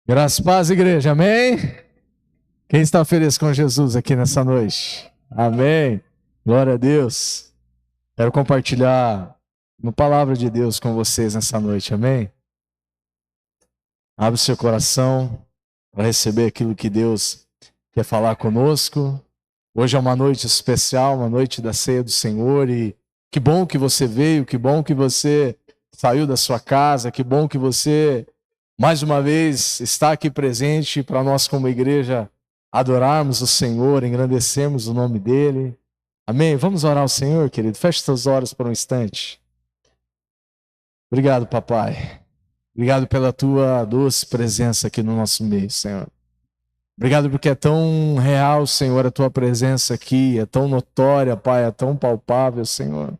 Graças e paz, igreja, amém? Quem está feliz com Jesus aqui nessa noite? Amém. Glória a Deus. Quero compartilhar uma palavra de Deus com vocês nessa noite, amém? Abre o seu coração para receber aquilo que Deus quer falar conosco. Hoje é uma noite especial, uma noite da ceia do Senhor, e que bom que você veio, que bom que você saiu da sua casa, que bom que você mais uma vez está aqui presente para nós como igreja adorarmos o Senhor, engrandecermos o nome dEle. Amém? Vamos orar ao Senhor, querido. Feche seus olhos por um instante. Obrigado, papai. Obrigado pela tua doce presença aqui no nosso meio, Senhor. Obrigado porque é tão real, Senhor, a tua presença aqui, é tão notória, Pai, é tão palpável, Senhor.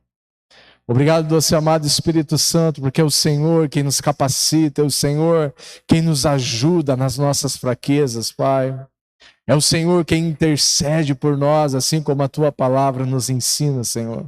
Obrigado, doce amado Espírito Santo, porque é o Senhor quem nos capacita, é o Senhor quem nos ajuda nas nossas fraquezas, Pai. É o Senhor quem intercede por nós, assim como a Tua palavra nos ensina, Senhor.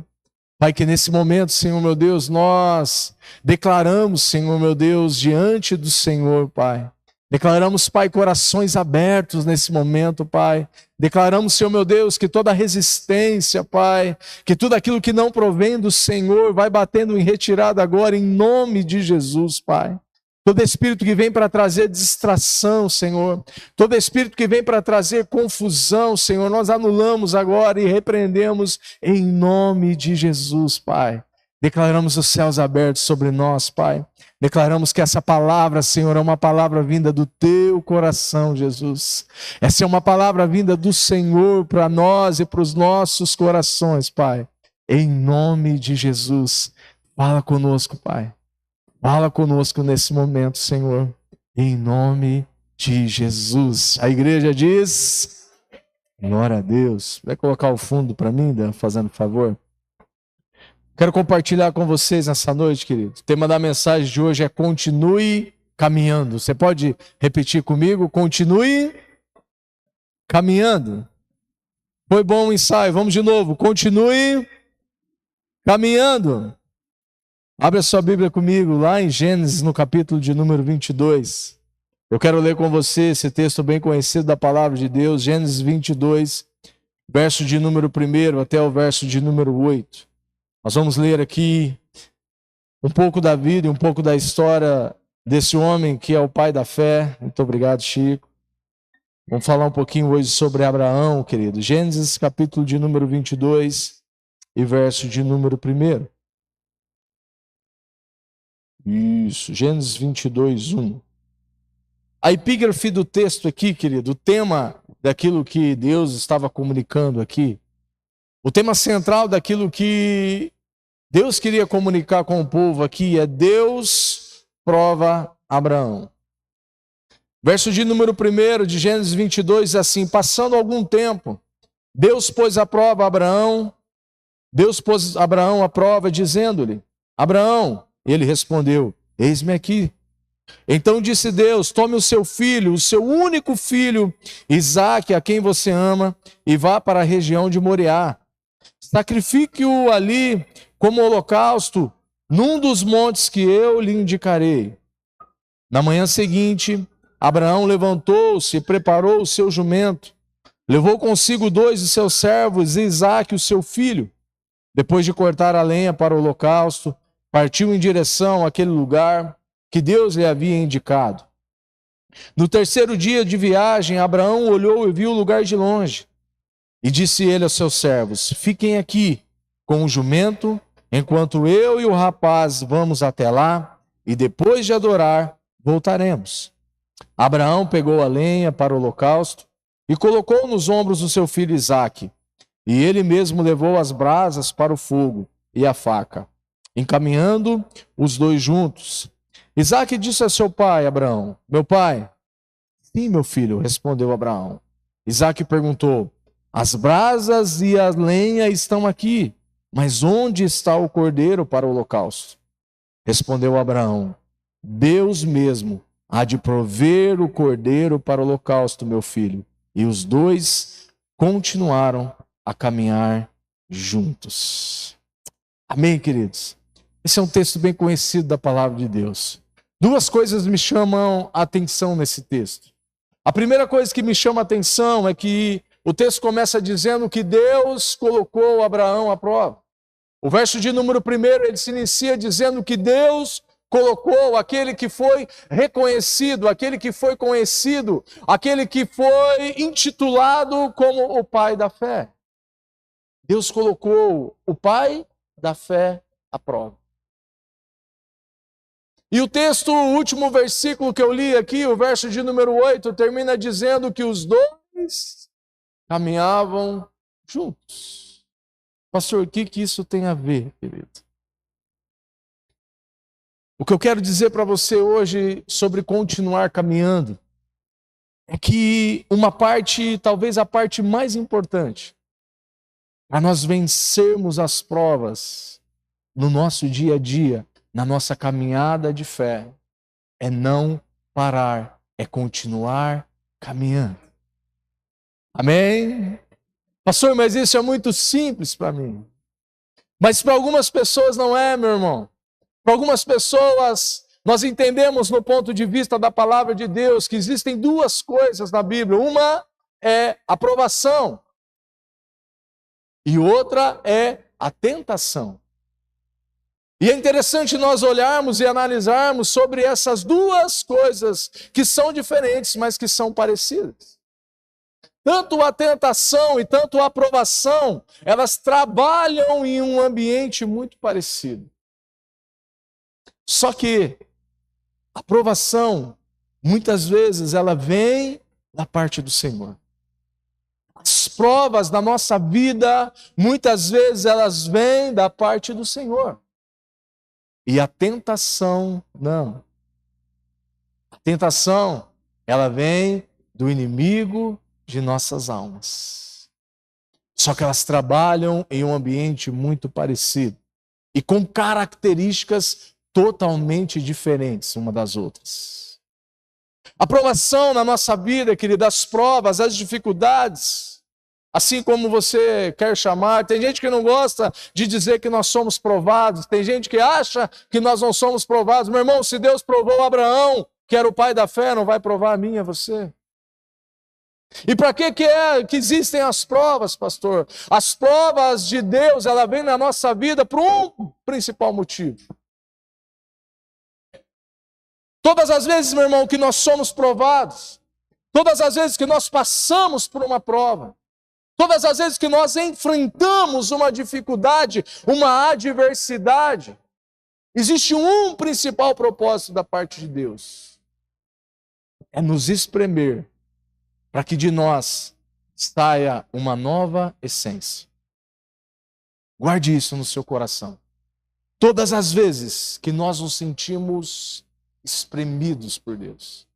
Pai, que nesse momento, Senhor meu Deus, nós declaramos, Senhor meu Deus, diante do Senhor, Pai. Declaramos, Pai, corações abertos nesse momento, Pai. Declaramos, Senhor meu Deus, que toda resistência, Pai, que tudo aquilo que não provém do Senhor vai batendo em retirada agora, em nome de Jesus, Pai. Todo espírito que vem para trazer distração, Senhor. Todo espírito que vem para trazer confusão, Senhor, nós anulamos agora e repreendemos em nome de Jesus, Pai. Declaramos os céus abertos sobre nós, Pai. Declaramos que essa palavra, Senhor, é uma palavra vinda do Teu coração, Jesus. Essa é uma palavra vinda do Senhor para nós e para os nossos corações, Pai. Em nome de Jesus. Fala conosco, Pai. Fala conosco nesse momento, Senhor. Em nome de Jesus. A igreja diz: glória a Deus. Vai colocar o fundo para mim, Dan, fazendo favor? Quero compartilhar com vocês nessa noite, querido. O tema da mensagem de hoje é continue caminhando. Você pode repetir comigo? Continue caminhando. Foi bom o ensaio. Vamos de novo. Continue caminhando. Abra sua Bíblia comigo lá em Gênesis, no capítulo de número 22. Eu quero ler com você esse texto bem conhecido da palavra de Deus. Gênesis 22, verso de número 1 até o verso de número 8. Nós vamos ler aqui um pouco da vida e um pouco da história desse homem que é o pai da fé. Muito obrigado, Chico. Vamos falar um pouquinho hoje sobre Abraão, querido. Gênesis, capítulo de número 22 e verso de número 1. Isso, Gênesis 22, 1. A epígrafe do texto aqui, querido, o tema daquilo que Deus estava comunicando aqui, o tema central daquilo que Deus queria comunicar com o povo aqui é: Deus prova Abraão. Verso de número 1 de Gênesis 22 é assim: passando algum tempo, Deus pôs à prova Abraão, dizendo-lhe: Abraão. Ele respondeu: eis-me aqui. Então disse Deus: tome o seu filho, o seu único filho, Isaque, a quem você ama, e vá para a região de Moriá. Sacrifique-o ali como holocausto, num dos montes que eu lhe indicarei. Na manhã seguinte, Abraão levantou-se e preparou o seu jumento. Levou consigo 2 de seus servos e Isaque, o seu filho. Depois de cortar a lenha para o holocausto, partiu em direção àquele lugar que Deus lhe havia indicado. No terceiro dia de viagem, Abraão olhou e viu o lugar de longe. E disse ele aos seus servos: fiquem aqui com o jumento, enquanto eu e o rapaz vamos até lá, e depois de adorar, voltaremos. Abraão pegou a lenha para o holocausto e colocou nos ombros do seu filho Isaque. E ele mesmo levou as brasas para o fogo e a faca, encaminhando os dois juntos. Isaque disse a seu pai, Abraão: meu pai? Sim, meu filho, respondeu Abraão. Isaque perguntou: as brasas e a lenha estão aqui, mas onde está o cordeiro para o holocausto? Respondeu Abraão: Deus mesmo há de prover o cordeiro para o holocausto, meu filho. E os dois continuaram a caminhar juntos. Amém, queridos? Esse é um texto bem conhecido da palavra de Deus. Duas coisas me chamam a atenção nesse texto. A primeira coisa que me chama a atenção é que o texto começa dizendo que Deus colocou Abraão à prova. O verso de número 1, ele se inicia dizendo que Deus colocou aquele que foi reconhecido, aquele que foi conhecido, aquele que foi intitulado como o pai da fé. Deus colocou o pai da fé à prova. E o texto, o último versículo que eu li aqui, o verso de número 8, termina dizendo que os dois caminhavam juntos. Pastor, o que isso tem a ver, querido? O que eu quero dizer para você hoje sobre continuar caminhando é que uma parte, talvez a parte mais importante, para nós vencermos as provas no nosso dia a dia, na nossa caminhada de fé, é não parar, é continuar caminhando. Amém? Pastor, mas isso é muito simples para mim. Mas para algumas pessoas não é, meu irmão. Para algumas pessoas, nós entendemos no ponto de vista da palavra de Deus que existem duas coisas na Bíblia. Uma é a provação e outra é a tentação. E é interessante nós olharmos e analisarmos sobre essas duas coisas que são diferentes, mas que são parecidas. Tanto a tentação e tanto a aprovação, elas trabalham em um ambiente muito parecido. Só que a aprovação, muitas vezes, ela vem da parte do Senhor. As provas da nossa vida, muitas vezes, elas vêm da parte do Senhor. E a tentação, não. A tentação, ela vem do inimigo de nossas almas. Só que elas trabalham em um ambiente muito parecido e com características totalmente diferentes uma das outras. A provação na nossa vida, querida, as provas, as dificuldades, assim como você quer chamar, tem gente que não gosta de dizer que nós somos provados, tem gente que acha que nós não somos provados. Meu irmão, se Deus provou Abraão, que era o pai da fé, não vai provar a mim e a você? E para que existem as provas, pastor? As provas de Deus, ela vem na nossa vida por um principal motivo. Todas as vezes, meu irmão, que nós somos provados, todas as vezes que nós passamos por uma prova, todas as vezes que nós enfrentamos uma dificuldade, uma adversidade, existe um principal propósito da parte de Deus. É nos espremer para que de nós saia uma nova essência. Guarde isso no seu coração. Todas as vezes que nós nos sentimos espremidos por Deus,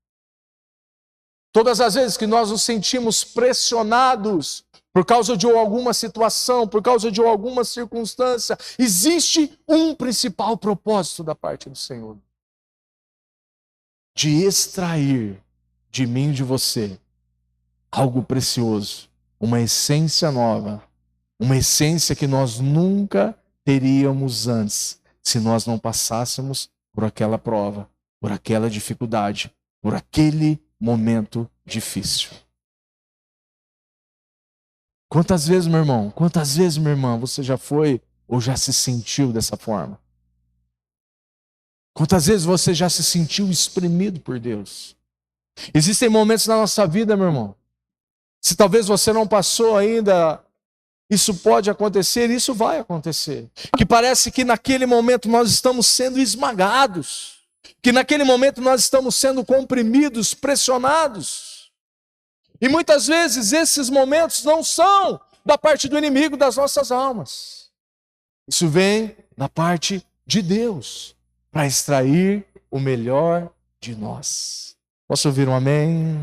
todas as vezes que nós nos sentimos pressionados por causa de alguma situação, por causa de alguma circunstância, existe um principal propósito da parte do Senhor: de extrair de mim e de você algo precioso, uma essência nova, uma essência que nós nunca teríamos antes, se nós não passássemos por aquela prova, por aquela dificuldade, por aquele momento difícil. Quantas vezes, meu irmão, quantas vezes, minha irmã, você já foi ou já se sentiu dessa forma? Quantas vezes você já se sentiu espremido por Deus? Existem momentos na nossa vida, meu irmão, se talvez você não passou ainda, isso pode acontecer, isso vai acontecer. Que parece que naquele momento nós estamos sendo esmagados, que naquele momento nós estamos sendo comprimidos, pressionados. E muitas vezes esses momentos não são da parte do inimigo das nossas almas. Isso vem da parte de Deus, para extrair o melhor de nós. Posso ouvir um amém?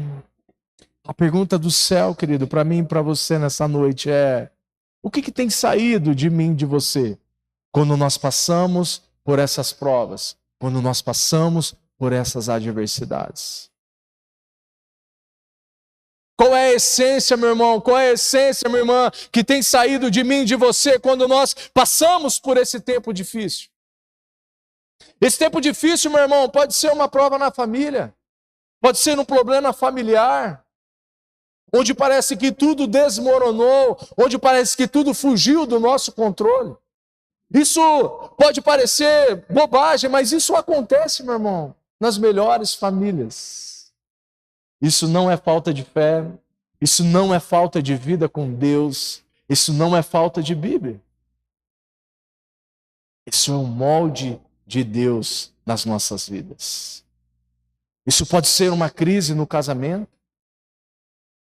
A pergunta do céu, querido, para mim e para você nessa noite é: o que tem saído de mim e de você quando nós passamos por essas provas, quando nós passamos por essas adversidades? Qual é a essência, meu irmão? Qual é a essência, minha irmã, que tem saído de mim e de você quando nós passamos por esse tempo difícil? Esse tempo difícil, meu irmão, pode ser uma prova na família, pode ser um problema familiar, onde parece que tudo desmoronou, onde parece que tudo fugiu do nosso controle. Isso pode parecer bobagem, mas isso acontece, meu irmão, nas melhores famílias. Isso não é falta de fé, isso não é falta de vida com Deus, isso não é falta de Bíblia. Isso é um molde de Deus nas nossas vidas. Isso pode ser uma crise no casamento.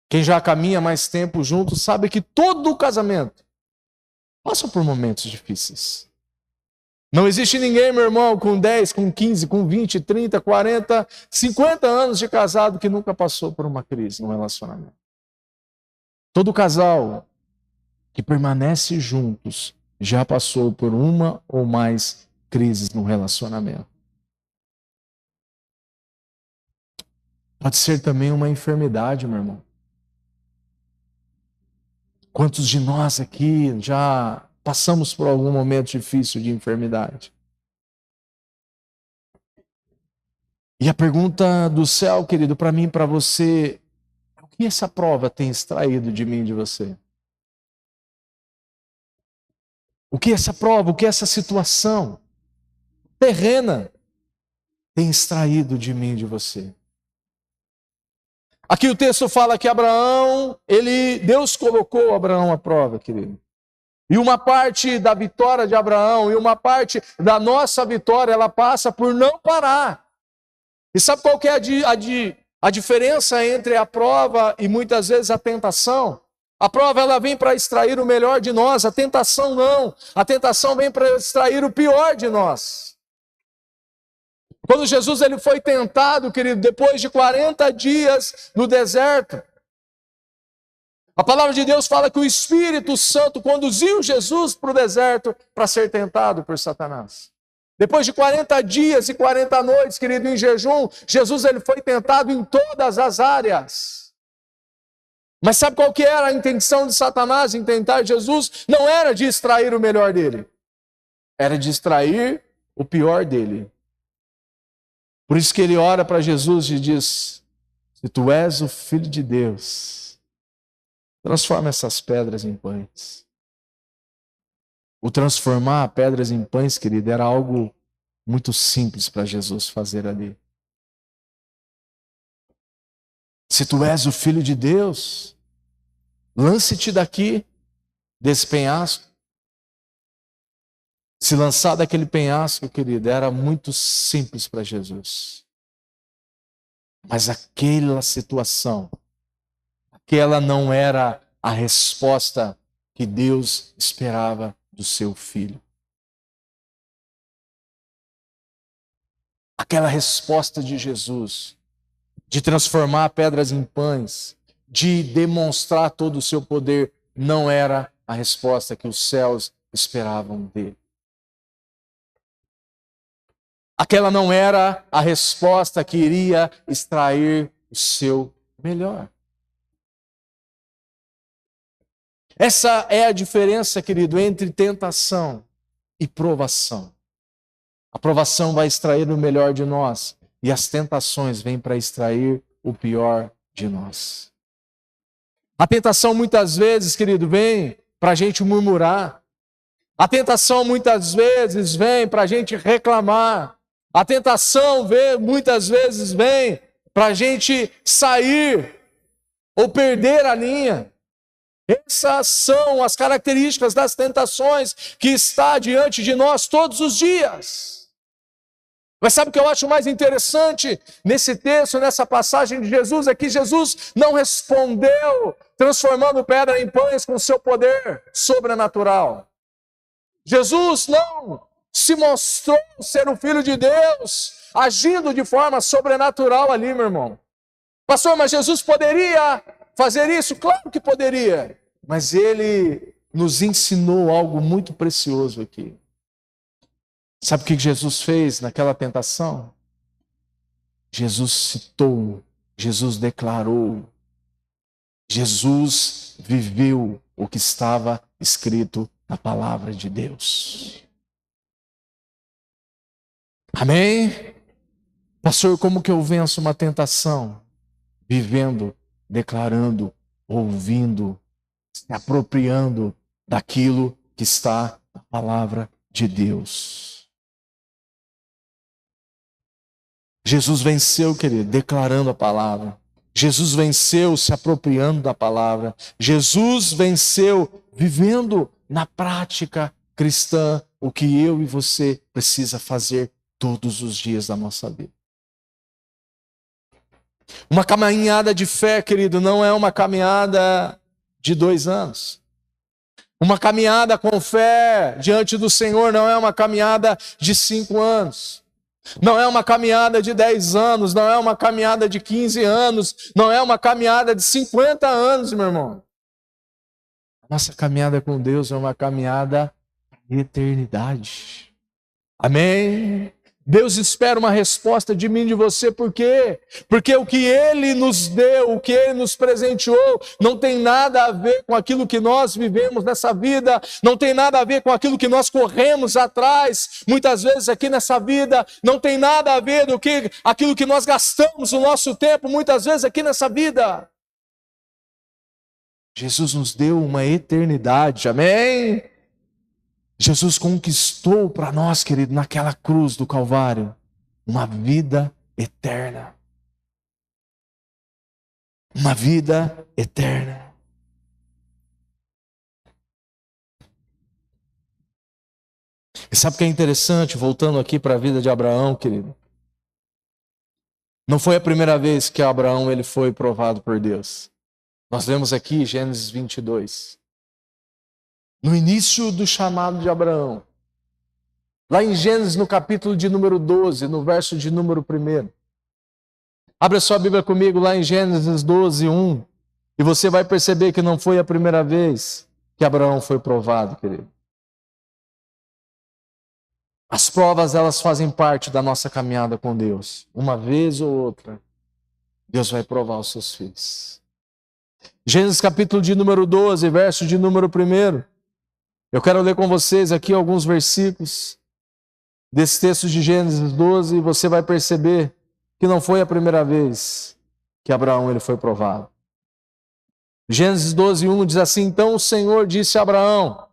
Quem já caminha mais tempo junto sabe que todo o casamento passa por momentos difíceis. Não existe ninguém, meu irmão, com 10, com 15, com 20, 30, 40, 50 anos de casado que nunca passou por uma crise no relacionamento. Todo casal que permanece juntos já passou por uma ou mais crises no relacionamento. Pode ser também uma enfermidade, meu irmão. Quantos de nós aqui já passamos por algum momento difícil de enfermidade? E a pergunta do céu, querido, para mim e para você, o que essa prova tem extraído de mim e de você? O que essa prova, o que essa situação terrena tem extraído de mim e de você? Aqui o texto fala que Abraão, Deus colocou Abraão à prova, querido. E uma parte da vitória de Abraão, e uma parte da vitória, ela passa por não parar. E sabe qual que é a diferença entre a prova e muitas vezes a tentação? A prova ela vem para extrair o melhor de nós, a tentação não. A tentação vem para extrair o pior de nós. Quando Jesus ele foi tentado, querido, depois de 40 dias no deserto, a palavra de Deus fala que o Espírito Santo conduziu Jesus para o deserto para ser tentado por Satanás. Depois de 40 dias e 40 noites, querido, em jejum, Jesus ele foi tentado em todas as áreas. Mas sabe qual que era a intenção de Satanás em tentar Jesus? Não era de extrair o melhor dele. Era de extrair o pior dele. Por isso que ele ora para Jesus e diz: se tu és o Filho de Deus, transforma essas pedras em pães. O transformar pedras em pães, querido, era algo muito simples para Jesus fazer ali. Se tu és o Filho de Deus, lance-te daqui, desse penhasco. Se lançar daquele penhasco, querido, era muito simples para Jesus. Mas aquela situação, aquela não era a resposta que Deus esperava do seu filho. Aquela resposta de Jesus, de transformar pedras em pães, de demonstrar todo o seu poder, não era a resposta que os céus esperavam dele. Aquela não era a resposta que iria extrair o seu melhor. Essa é a diferença, querido, entre tentação e provação. A provação vai extrair o melhor de nós e as tentações vêm para extrair o pior de nós. A tentação muitas vezes, querido, vem para a gente murmurar. A tentação muitas vezes vem para a gente reclamar. A tentação muitas vezes vem para a gente sair ou perder a linha. Essas são as características das tentações que está diante de nós todos os dias. Mas sabe o que eu acho mais interessante nesse texto, nessa passagem de Jesus? É que Jesus não respondeu transformando pedra em pães com seu poder sobrenatural. Jesus não se mostrou ser o Filho de Deus, agindo de forma sobrenatural ali, meu irmão. Pastor, mas Jesus poderia fazer isso? Claro que poderia. Mas ele nos ensinou algo muito precioso aqui. Sabe o que Jesus fez naquela tentação? Jesus citou, Jesus declarou, Jesus viveu o que estava escrito na palavra de Deus. Amém? Pastor, como que eu venço uma tentação? Vivendo, declarando, ouvindo, se apropriando daquilo que está na palavra de Deus. Jesus venceu, querido, declarando a palavra. Jesus venceu se apropriando da palavra. Jesus venceu vivendo na prática cristã o que eu e você precisa fazer todos os dias da nossa vida. Uma caminhada de fé, querido, não é uma caminhada de 2 anos. Uma caminhada com fé diante do Senhor não é uma caminhada de 5 anos. Não é uma caminhada de 10 anos, não é uma caminhada de 15 anos, não é uma caminhada de 50 anos, meu irmão. Nossa caminhada com Deus é uma caminhada de eternidade. Amém? Deus espera uma resposta de mim e de você, por quê? Porque o que Ele nos deu, o que Ele nos presenteou, não tem nada a ver com aquilo que nós vivemos nessa vida, não tem nada a ver com aquilo que nós corremos atrás, muitas vezes aqui nessa vida, não tem nada a ver do que aquilo que nós gastamos o nosso tempo, muitas vezes aqui nessa vida. Jesus nos deu uma eternidade, amém? Jesus conquistou para nós, querido, naquela cruz do Calvário, uma vida eterna. Uma vida eterna. E sabe o que é interessante, voltando aqui para a vida de Abraão, querido? Não foi a primeira vez que Abraão ele foi provado por Deus. Nós vemos aqui Gênesis 22. No início do chamado de Abraão, lá em Gênesis, no capítulo de número 12, no verso de número 1. Abra sua Bíblia comigo lá em Gênesis 12, 1. E você vai perceber que não foi a primeira vez que Abraão foi provado, querido. As provas, elas fazem parte da nossa caminhada com Deus. Uma vez ou outra, Deus vai provar os seus filhos. Gênesis capítulo de número 12, verso de número 1. Eu quero ler com vocês aqui alguns versículos desse texto de Gênesis 12 e você vai perceber que não foi a primeira vez que Abraão ele foi provado. Gênesis 12, 1 diz assim: Então o Senhor disse a Abraão: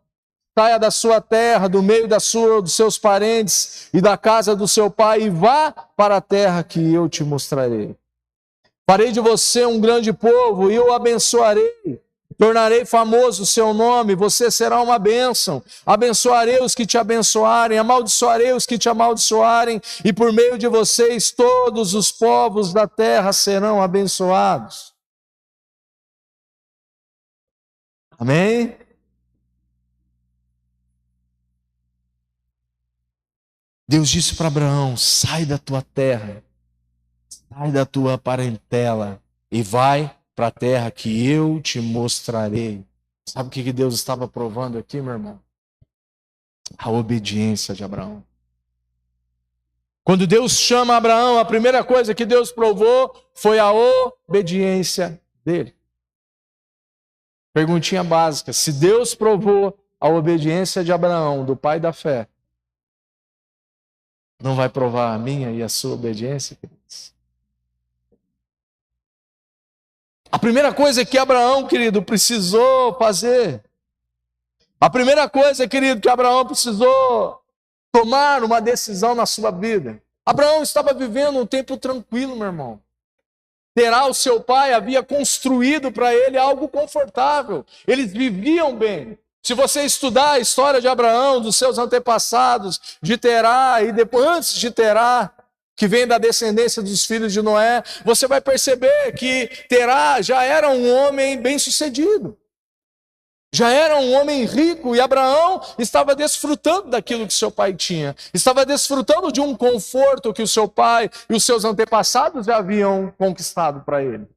saia da sua terra, do meio dos seus parentes e da casa do seu pai e vá para a terra que eu te mostrarei. Farei de você um grande povo e eu o abençoarei. Tornarei famoso o seu nome, você será uma bênção. Abençoarei os que te abençoarem, amaldiçoarei os que te amaldiçoarem, e por meio de vocês todos os povos da terra serão abençoados. Amém? Deus disse para Abraão: sai da tua terra, sai da tua parentela e vai para a terra que eu te mostrarei. Sabe o que Deus estava provando aqui, meu irmão? A obediência de Abraão. Quando Deus chama Abraão, a primeira coisa que Deus provou foi a obediência dele. Perguntinha básica: se Deus provou a obediência de Abraão, do pai da fé, não vai provar a minha e a sua obediência, queridos? A primeira coisa que Abraão, querido, precisou fazer, a primeira coisa, querido, que Abraão precisou tomar uma decisão na sua vida. Abraão estava vivendo um tempo tranquilo, meu irmão. Terá, o seu pai, havia construído para ele algo confortável. Eles viviam bem. Se você estudar a história de Abraão, dos seus antepassados, de Terá e depois, antes de Terá, que vem da descendência dos filhos de Noé, você vai perceber que Terá já era um homem bem-sucedido. Já era um homem rico e Abraão estava desfrutando daquilo que seu pai tinha. Estava desfrutando de um conforto que o seu pai e os seus antepassados já haviam conquistado para ele.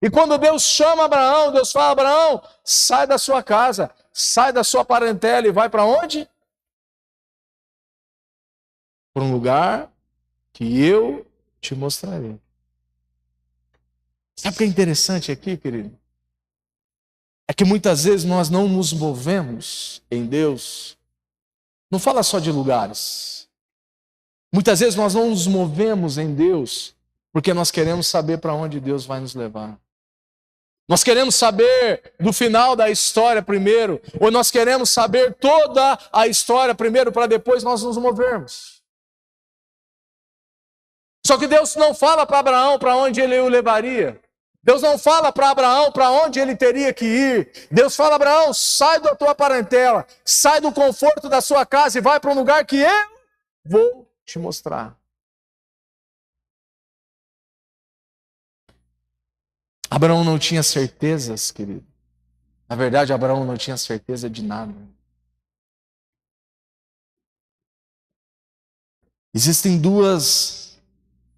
E quando Deus chama Abraão, Deus fala: Abraão, sai da sua casa, sai da sua parentela e vai para onde? Para um lugar que eu te mostrarei. Sabe o que é interessante aqui, querido? É que muitas vezes nós não nos movemos em Deus. Não fala só de lugares. Muitas vezes nós não nos movemos em Deus porque nós queremos saber para onde Deus vai nos levar. Nós queremos saber do final da história primeiro, ou nós queremos saber toda a história primeiro para depois nós nos movermos. Só que Deus não fala para Abraão para onde ele o levaria. Deus não fala para Abraão para onde ele teria que ir. Deus fala: Abraão, sai da tua parentela, sai do conforto da sua casa e vai para um lugar que eu vou te mostrar. Abraão não tinha certezas, querido. Na verdade, Abraão não tinha certeza de nada. Existem duas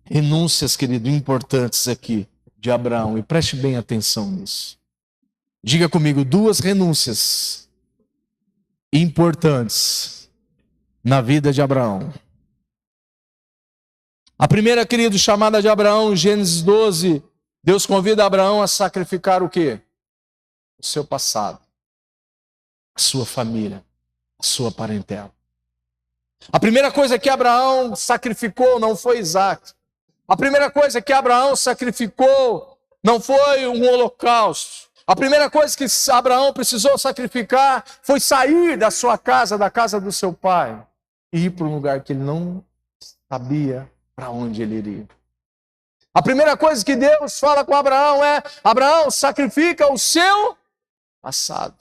renúncias, querido, importantes aqui de Abraão, e preste bem atenção nisso. Diga comigo, duas renúncias importantes na vida de Abraão. A primeira, querido, chamada de Abraão, Gênesis 12, Deus convida Abraão a sacrificar o quê? O seu passado, a sua família, a sua parentela. A primeira coisa que Abraão sacrificou não foi Isaac. A primeira coisa que Abraão sacrificou não foi um holocausto. A primeira coisa que Abraão precisou sacrificar foi sair da sua casa, da casa do seu pai, e ir para um lugar que ele não sabia para onde ele iria. A primeira coisa que Deus fala com Abraão é: Abraão, sacrifica o seu passado.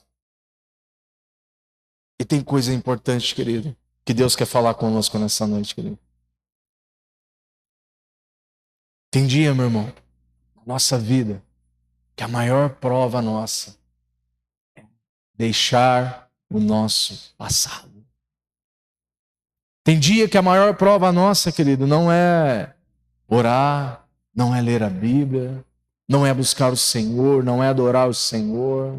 E tem coisa importante, querido, que Deus quer falar conosco nessa noite, querido. Tem dia, meu irmão, na nossa vida, que a maior prova nossa é deixar o nosso passado. Tem dia que a maior prova nossa, querido, não é orar, não é ler a Bíblia, não é buscar o Senhor, não é adorar o Senhor.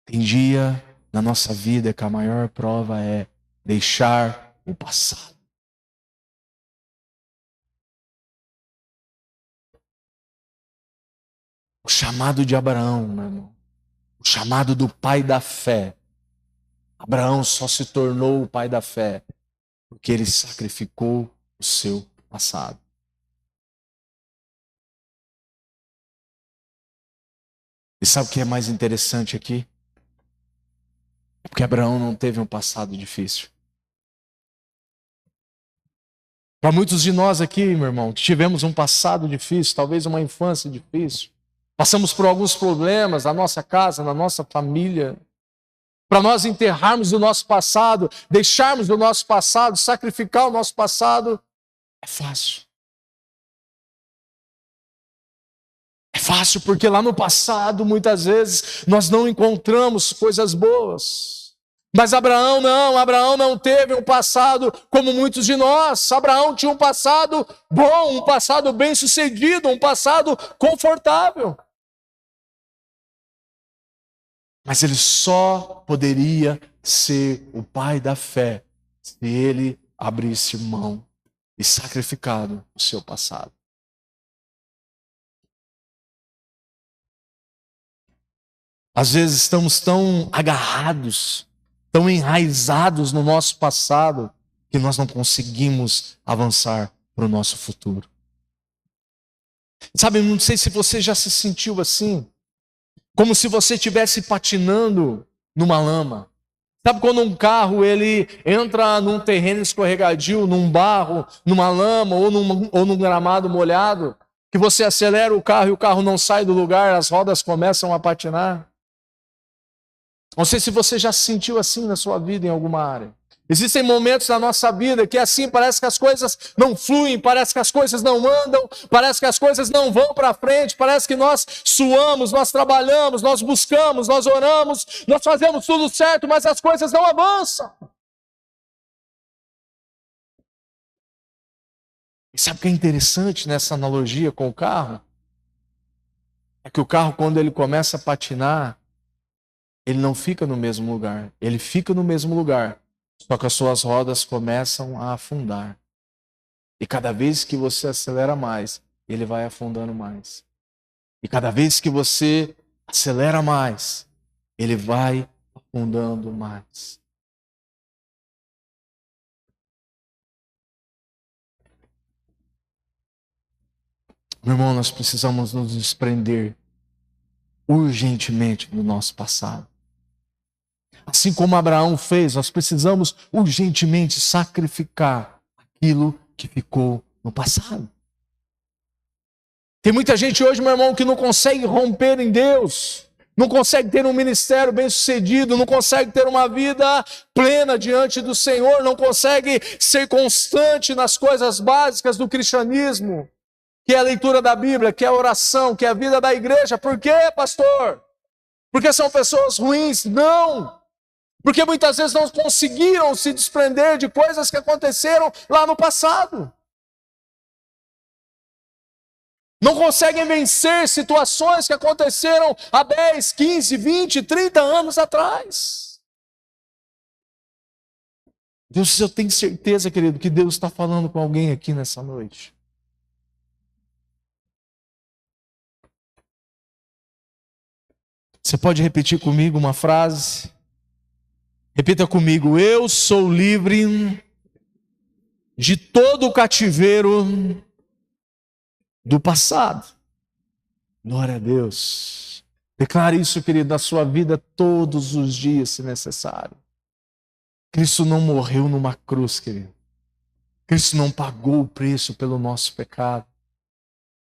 Tem dia na nossa vida que a maior prova é deixar o passado. O chamado de Abraão, meu irmão, o chamado do pai da fé. Abraão só se tornou o pai da fé porque ele sacrificou o seu passado. E sabe o que é mais interessante aqui? É porque Abraão não teve um passado difícil. Para muitos de nós aqui, meu irmão, que tivemos um passado difícil, talvez uma infância difícil, passamos por alguns problemas na nossa casa, na nossa família. Para nós enterrarmos o nosso passado, deixarmos o nosso passado, sacrificar o nosso passado, é fácil. É fácil porque lá no passado, muitas vezes, nós não encontramos coisas boas. Mas Abraão não teve um passado como muitos de nós. Abraão tinha um passado bom, um passado bem-sucedido, um passado confortável. Mas ele só poderia ser o pai da fé se ele abrisse mão e sacrificado o seu passado. Às vezes estamos tão agarrados, tão enraizados no nosso passado, que nós não conseguimos avançar para o nosso futuro. Sabe, não sei se você já se sentiu assim, como se você estivesse patinando numa lama. Sabe quando um carro ele entra num terreno escorregadio, num barro, numa lama ou num gramado molhado, que você acelera o carro e o carro não sai do lugar, as rodas começam a patinar? Não sei se você já se sentiu assim na sua vida em alguma área. Existem momentos na nossa vida que assim parece que as coisas não fluem, parece que as coisas não andam, parece que as coisas não vão para frente, parece que nós suamos, nós trabalhamos, nós buscamos, nós oramos, nós fazemos tudo certo, mas as coisas não avançam. E sabe o que é interessante nessa analogia com o carro? É que o carro, quando ele começa a patinar, ele não fica no mesmo lugar. Ele fica no mesmo lugar, só que as suas rodas começam a afundar. E cada vez que você acelera mais, ele vai afundando mais. E cada vez que você acelera mais, ele vai afundando mais. Meu irmão, nós precisamos nos desprender urgentemente do nosso passado. Assim como Abraão fez, nós precisamos urgentemente sacrificar aquilo que ficou no passado. Tem muita gente hoje, meu irmão, que não consegue romper em Deus, não consegue ter um ministério bem-sucedido, não consegue ter uma vida plena diante do Senhor, não consegue ser constante nas coisas básicas do cristianismo, que é a leitura da Bíblia, que é a oração, que é a vida da igreja. Por quê, pastor? Porque são pessoas ruins? Não! Porque muitas vezes não conseguiram se desprender de coisas que aconteceram lá no passado. Não conseguem vencer situações que aconteceram há 10, 15, 20, 30 anos atrás. Deus, eu tenho certeza, querido, que Deus está falando com alguém aqui nessa noite. Você pode repetir comigo uma frase? Repita comigo: eu sou livre de todo o cativeiro do passado. Glória a Deus. Declare isso, querido, na sua vida todos os dias, se necessário. Cristo não morreu numa cruz, querido. Cristo não pagou o preço pelo nosso pecado,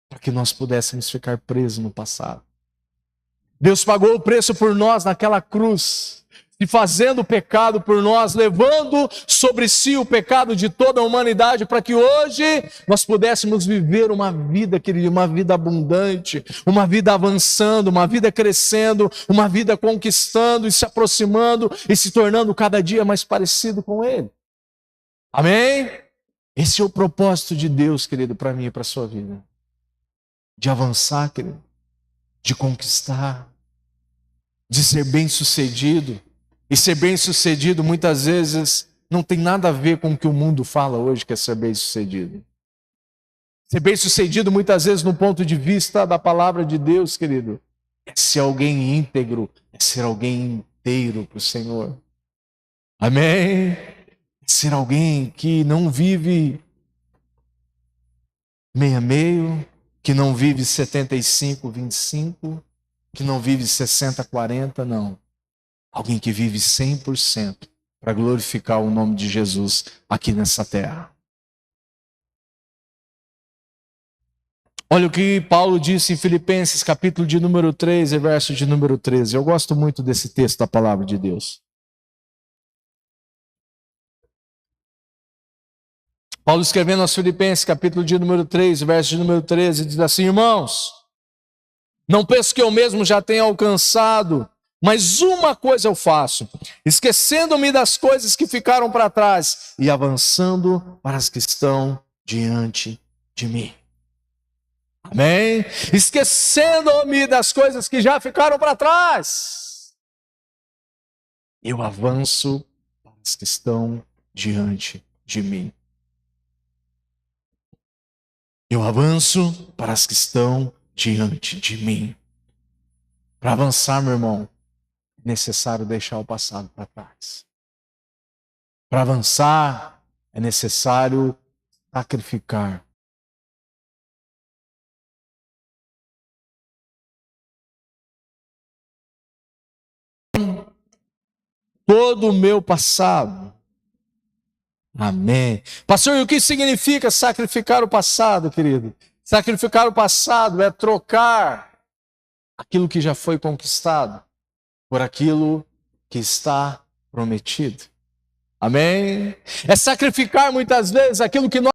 para que nós pudéssemos ficar presos no passado. Deus pagou o preço por nós naquela cruz, e fazendo o pecado por nós, levando sobre si o pecado de toda a humanidade, para que hoje nós pudéssemos viver uma vida, querido, uma vida abundante, uma vida avançando, uma vida crescendo, uma vida conquistando e se aproximando e se tornando cada dia mais parecido com Ele. Amém? Esse é o propósito de Deus, querido, para mim e para a sua vida. De avançar, querido, de conquistar, de ser bem-sucedido. E ser bem-sucedido muitas vezes não tem nada a ver com o que o mundo fala hoje, que é ser bem-sucedido. Ser bem-sucedido muitas vezes no ponto de vista da palavra de Deus, querido, é ser alguém íntegro, é ser alguém inteiro para o Senhor. Amém? É ser alguém que não vive meio a meio, que não vive 75-25, que não vive 60-40, não. Alguém que vive 100% para glorificar o nome de Jesus aqui nessa terra. Olha o que Paulo disse em Filipenses, capítulo de número 3, verso de número 13. Eu gosto muito desse texto da palavra de Deus. Paulo escrevendo aos Filipenses, capítulo de número 3, verso de número 13, diz assim: irmãos, não penso que eu mesmo já tenha alcançado, mas uma coisa eu faço, esquecendo-me das coisas que ficaram para trás e avançando para as que estão diante de mim. Amém? Esquecendo-me das coisas que já ficaram para trás, eu avanço para as que estão diante de mim. Eu avanço para as que estão diante de mim. Para avançar, meu irmão, é necessário deixar o passado para trás. Para avançar, é necessário sacrificar. Todo o meu passado. Amém. Pastor, e o que significa sacrificar o passado, querido? Sacrificar o passado é trocar aquilo que já foi conquistado por aquilo que está prometido. Amém? É sacrificar muitas vezes aquilo que nós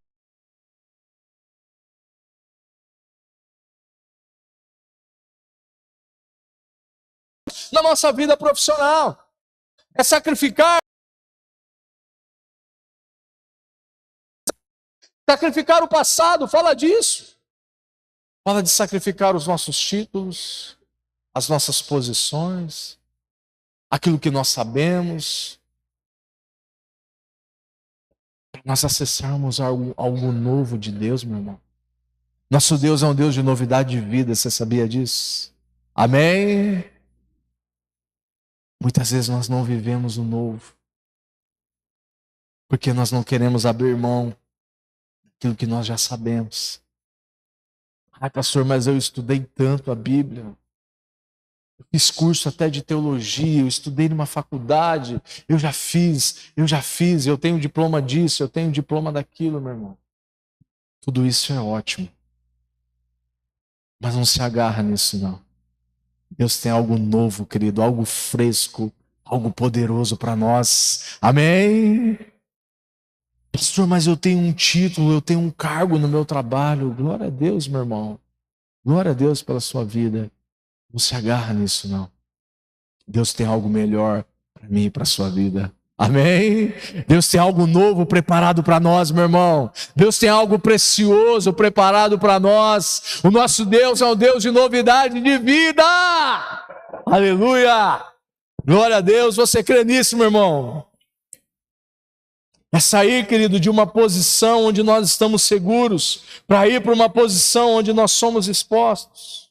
na nossa vida profissional. É sacrificar o passado, fala disso. Fala de sacrificar os nossos títulos, as nossas posições, aquilo que nós sabemos, para nós acessarmos algo novo de Deus, meu irmão. Nosso Deus é um Deus de novidade de vida, você sabia disso? Amém? Muitas vezes nós não vivemos o novo, porque nós não queremos abrir mão daquilo que nós já sabemos. Ai, pastor, mas eu estudei tanto a Bíblia. Eu fiz curso até de teologia, eu estudei numa faculdade, eu já fiz, eu tenho diploma disso, eu tenho diploma daquilo, meu irmão. Tudo isso é ótimo. Mas não se agarra nisso, não. Deus tem algo novo, querido, algo fresco, algo poderoso para nós. Amém? Pastor, mas eu tenho um título, eu tenho um cargo no meu trabalho. Glória a Deus, meu irmão. Glória a Deus pela sua vida. Não se agarra nisso, não. Deus tem algo melhor para mim e para a sua vida. Amém? Deus tem algo novo preparado para nós, meu irmão. Deus tem algo precioso preparado para nós. O nosso Deus é um Deus de novidade de vida. Aleluia! Glória a Deus. Você crê nisso, meu irmão? É sair, querido, de uma posição onde nós estamos seguros para ir para uma posição onde nós somos expostos.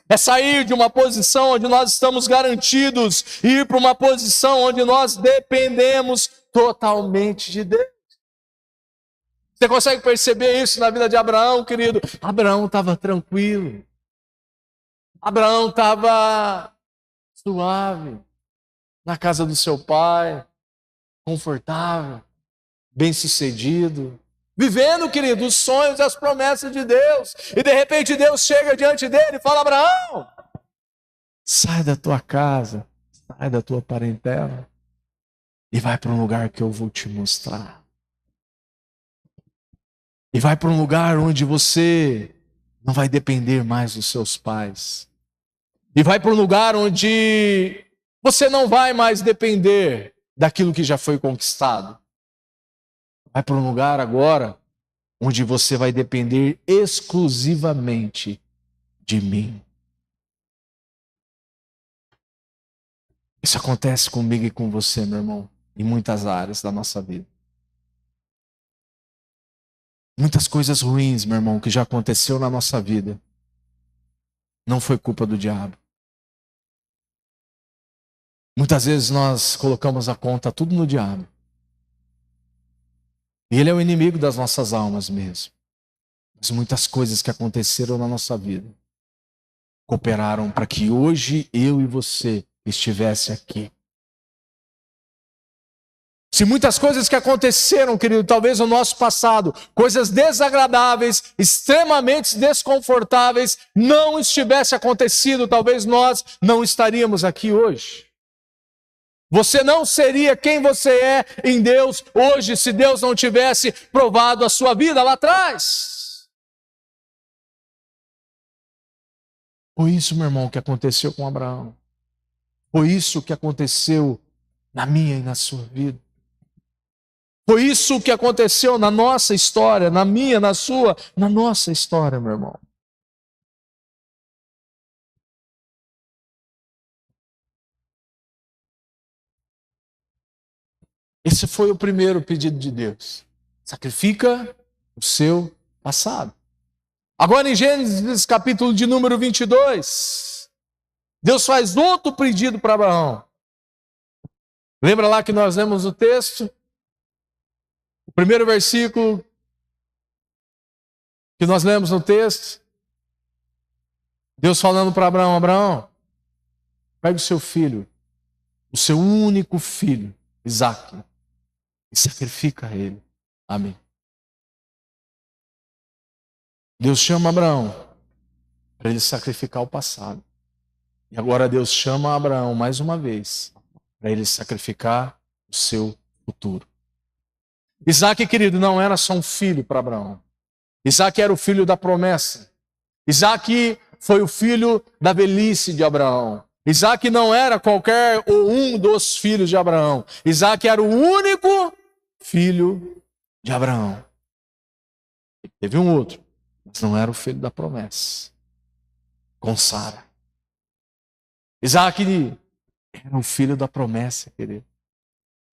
É sair de uma posição onde nós estamos garantidos e ir para uma posição onde nós dependemos totalmente de Deus. Você consegue perceber isso na vida de Abraão, querido? Abraão estava tranquilo. Abraão estava suave, na casa do seu pai, confortável, bem-sucedido. Vivendo, querido, os sonhos e as promessas de Deus. E de repente Deus chega diante dele e fala: Abraão, sai da tua casa, sai da tua parentela e vai para um lugar que eu vou te mostrar. E vai para um lugar onde você não vai depender mais dos seus pais. E vai para um lugar onde você não vai mais depender daquilo que já foi conquistado. Vai para um lugar agora onde você vai depender exclusivamente de mim. Isso acontece comigo e com você, meu irmão, em muitas áreas da nossa vida. Muitas coisas ruins, meu irmão, que já aconteceu na nossa vida, não foi culpa do diabo. Muitas vezes nós colocamos a conta tudo no diabo. E ele é o inimigo das nossas almas mesmo. Mas muitas coisas que aconteceram na nossa vida cooperaram para que hoje eu e você estivesse aqui. Se muitas coisas que aconteceram, querido, talvez no nosso passado, coisas desagradáveis, extremamente desconfortáveis, não tivesse acontecido, talvez nós não estaríamos aqui hoje. Você não seria quem você é em Deus hoje se Deus não tivesse provado a sua vida lá atrás. Foi isso, meu irmão, que aconteceu com Abraão. Foi isso que aconteceu na minha e na sua vida. Foi isso que aconteceu na nossa história, na minha, na sua, na nossa história, meu irmão. Esse foi o primeiro pedido de Deus. Sacrifica o seu passado. Agora em Gênesis capítulo de número 22, Deus faz outro pedido para Abraão. Lembra lá que nós lemos o texto? O primeiro versículo que nós lemos no texto. Deus falando para Abraão: Abraão, pegue o seu filho, o seu único filho, Isaque, e sacrifica ele. Amém. Deus chama Abraão para ele sacrificar o passado. E agora Deus chama Abraão mais uma vez para ele sacrificar o seu futuro. Isaque, querido, não era só um filho para Abraão. Isaque era o filho da promessa. Isaque foi o filho da velhice de Abraão. Isaque não era qualquer ou um dos filhos de Abraão. Isaque era o único filho de Abraão. Teve um outro, mas não era o filho da promessa. Com Sara. Isaque era o filho da promessa, querido.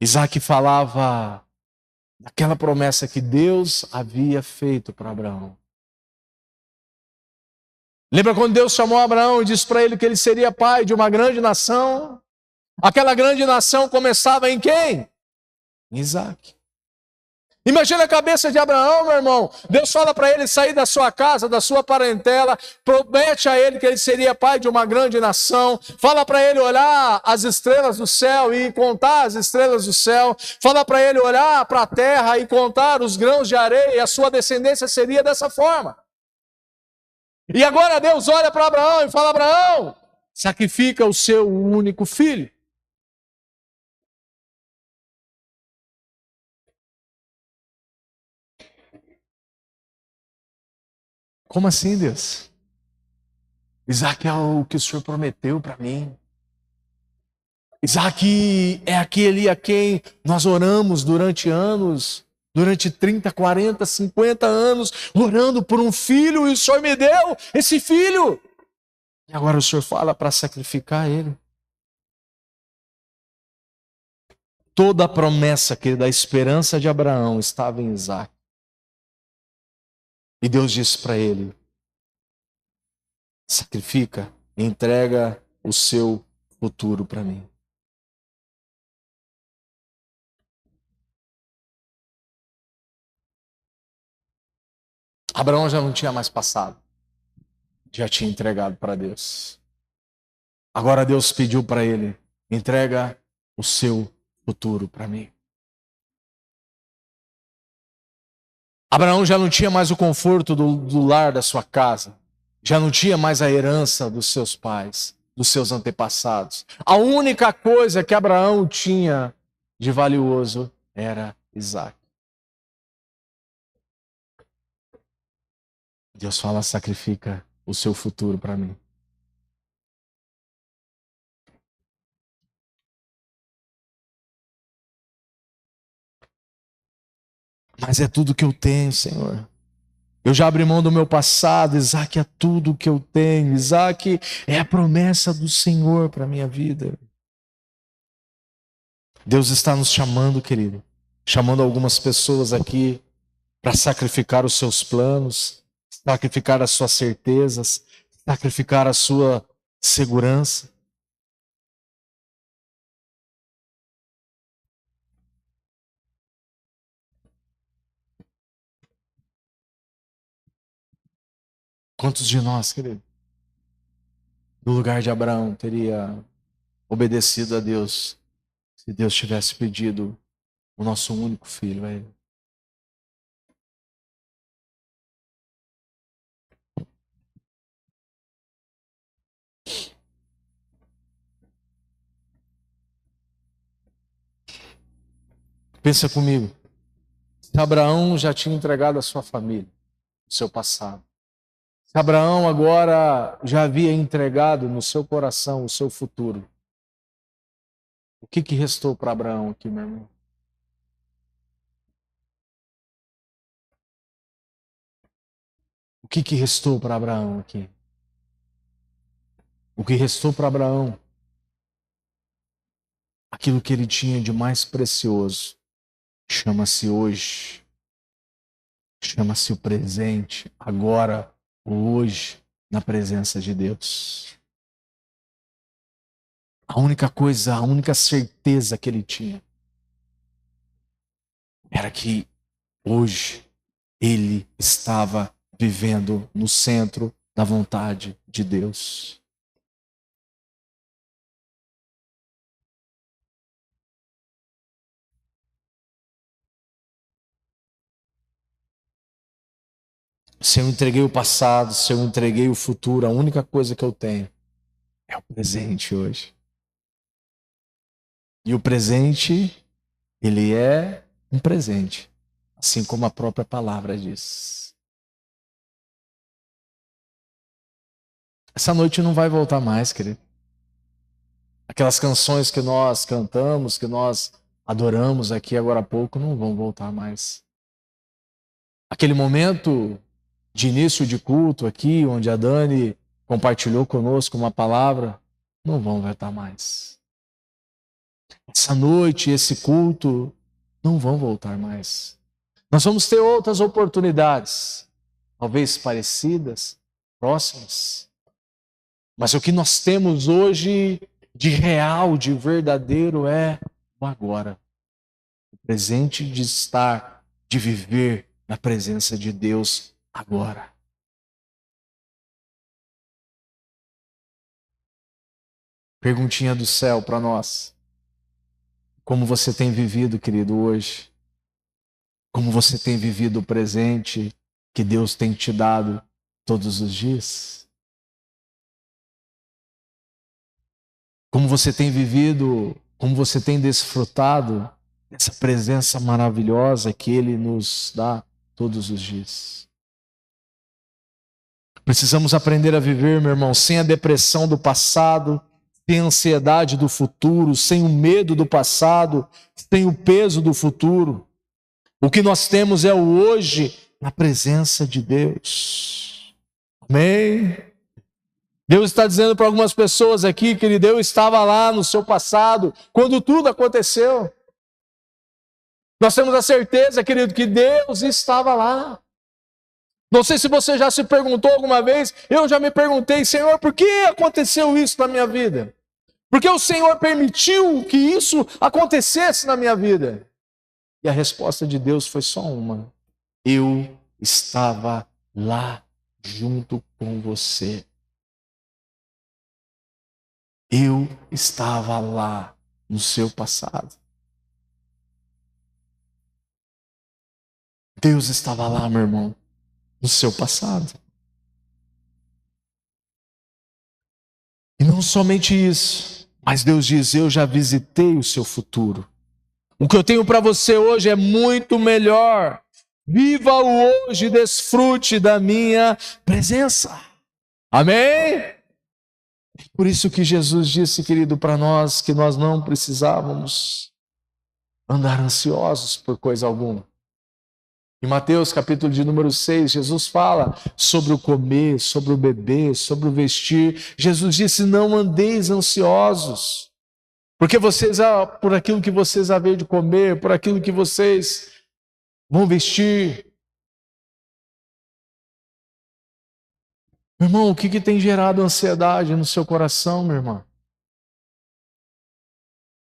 Isaque falava daquela promessa que Deus havia feito para Abraão. Lembra quando Deus chamou Abraão e disse para ele que ele seria pai de uma grande nação? Aquela grande nação começava em quem? Em Isaque. Imagina a cabeça de Abraão, meu irmão. Deus fala para ele sair da sua casa, da sua parentela, promete a ele que ele seria pai de uma grande nação, fala para ele olhar as estrelas do céu e contar as estrelas do céu, fala para ele olhar para a terra e contar os grãos de areia, e a sua descendência seria dessa forma. E agora Deus olha para Abraão e fala: Abraão, sacrifica o seu único filho. Como assim, Deus? Isaac é o que o Senhor prometeu para mim. Isaac é aquele a quem nós oramos durante anos, durante 30, 40, 50 anos, orando por um filho, e o Senhor me deu esse filho. E agora o Senhor fala para sacrificar ele. Toda a promessa da esperança de Abraão estava em Isaac. E Deus disse para ele: sacrifica, entrega o seu futuro para mim. Abraão já não tinha mais passado, já tinha entregado para Deus. Agora Deus pediu para ele: entrega o seu futuro para mim. Abraão já não tinha mais o conforto do lar da sua casa, já não tinha mais a herança dos seus pais, dos seus antepassados. A única coisa que Abraão tinha de valioso era Isaac. Deus fala: sacrifica o seu futuro para mim. Mas é tudo que eu tenho, Senhor. Eu já abri mão do meu passado. Isaac é tudo que eu tenho. Isaac é a promessa do Senhor para a minha vida. Deus está nos chamando, querido. Chamando algumas pessoas aqui para sacrificar os seus planos, sacrificar as suas certezas, sacrificar a sua segurança. Quantos de nós, querido, no lugar de Abraão, teria obedecido a Deus se Deus tivesse pedido o nosso único filho a ele? Pensa comigo. Se Abraão já tinha entregado a sua família, o seu passado. Se Abraão agora já havia entregado no seu coração o seu futuro. O que restou para Abraão aqui, meu irmão? O que restou para Abraão aqui? O que restou para Abraão? Aquilo que ele tinha de mais precioso. Chama-se hoje. Chama-se o presente, agora, hoje, na presença de Deus. A única coisa, a única certeza que ele tinha era que hoje ele estava vivendo no centro da vontade de Deus. Se eu entreguei o passado, se eu entreguei o futuro, a única coisa que eu tenho é o presente hoje. E o presente, ele é um presente, assim como a própria palavra diz. Essa noite não vai voltar mais, querido. Aquelas canções que nós cantamos, que nós adoramos aqui agora há pouco, não vão voltar mais. Aquele momento de início de culto aqui, onde a Dani compartilhou conosco uma palavra, não vão voltar mais. Essa noite, esse culto, não vão voltar mais. Nós vamos ter outras oportunidades, talvez parecidas, próximas. Mas o que nós temos hoje de real, de verdadeiro, é o agora. O presente de estar de viver na presença de Deus agora. Perguntinha do céu para nós. Como você tem vivido, querido, hoje? Como você tem vivido o presente que Deus tem te dado todos os dias? Como você tem vivido, como você tem desfrutado dessa presença maravilhosa que Ele nos dá todos os dias? Precisamos aprender a viver, meu irmão, sem a depressão do passado, sem a ansiedade do futuro, sem o medo do passado, sem o peso do futuro. O que nós temos é o hoje na presença de Deus. Amém? Deus está dizendo para algumas pessoas aqui, querido, eu estava lá no seu passado, quando tudo aconteceu. Nós temos a certeza, querido, que Deus estava lá. Não sei se você já se perguntou alguma vez, eu já me perguntei, Senhor, por que aconteceu isso na minha vida? Por que o Senhor permitiu que isso acontecesse na minha vida? E a resposta de Deus foi só uma. Eu estava lá junto com você. Eu estava lá no seu passado. Deus estava lá, meu irmão, no seu passado. E não somente isso, mas Deus diz, eu já visitei o seu futuro. O que eu tenho para você hoje é muito melhor. Viva o hoje, desfrute da minha presença. Amém? Por isso que Jesus disse, querido, para nós, que nós não precisávamos andar ansiosos por coisa alguma. Em Mateus, capítulo de número 6, Jesus fala sobre o comer, sobre o beber, sobre o vestir. Jesus disse, não andeis ansiosos, porque vocês, por aquilo que vocês haver de comer, por aquilo que vocês vão vestir. Meu irmão, o que tem gerado ansiedade no seu coração, meu irmão?